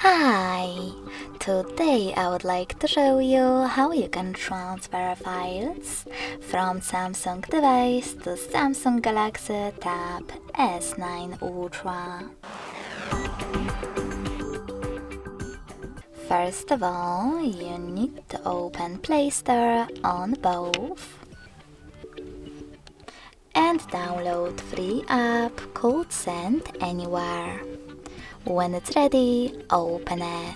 Hi! Today I would like to show you how you can transfer files from Samsung device to Samsung Galaxy Tab S9 Ultra. First of all, you need to open Play Store on both and download free app called Send Anywhere. When it's ready, open it.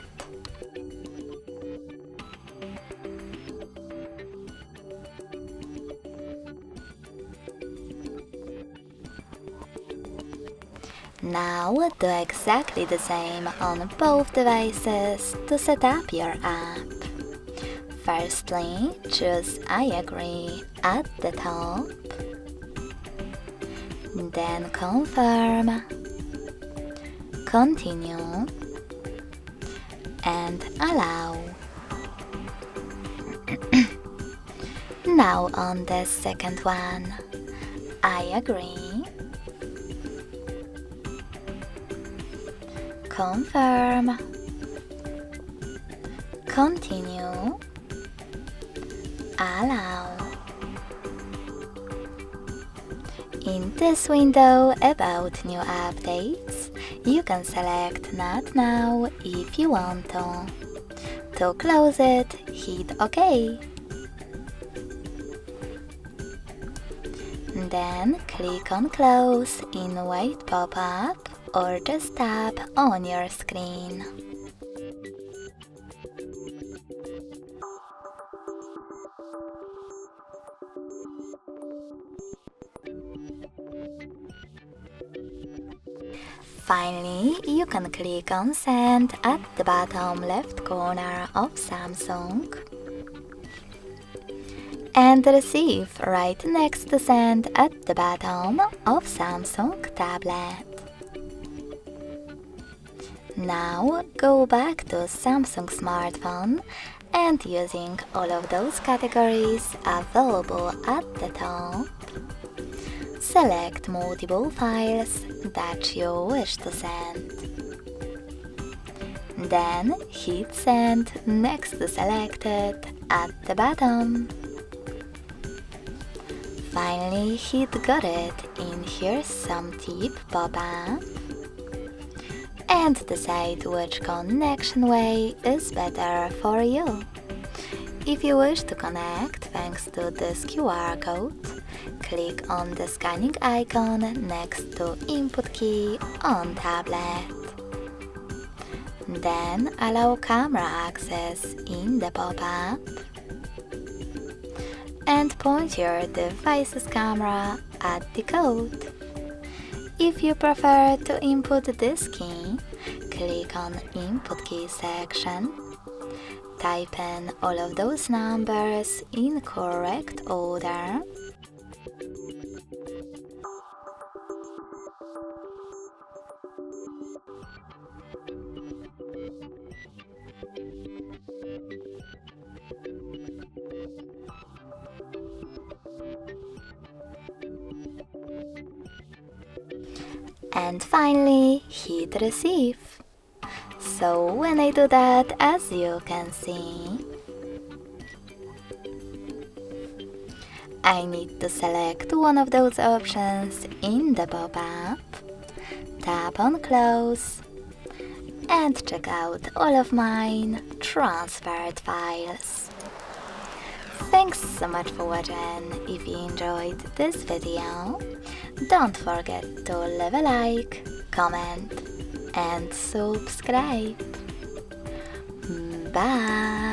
Now do exactly the same on both devices to set up your app. Firstly, choose I agree at the top, then confirm, continue, and allow. Now on the second one, I agree, confirm, continue, allow. In this window about new updates, you can select Not Now if you want to. To close it, hit OK. Then click on Close in white pop-up or just tap on your screen. Finally, you can click on Send at the bottom left corner of Samsung and Receive right next to Send at the bottom of Samsung tablet. Now go back to Samsung smartphone and using all of those categories available at the top, select multiple files that you wish to send. Then hit Send next to Selected at the bottom. Finally hit Got it in Here's Some Tip pop-up and decide which connection way is better for you. If you wish to connect thanks to this QR code, click on the scanning icon next to Input key on tablet. Then allow camera access in the pop-up and point your device's camera at the code. If you prefer to input this key, click on Input key section. Type in all of those numbers in correct order. And finally, hit Receive. So when I do that, as you can see, I need to select one of those options in the pop-up, tap on Close, and check out all of mine transferred files. Thanks so much for watching. If you enjoyed this video, don't forget to leave a like, comment, and subscribe. Bye!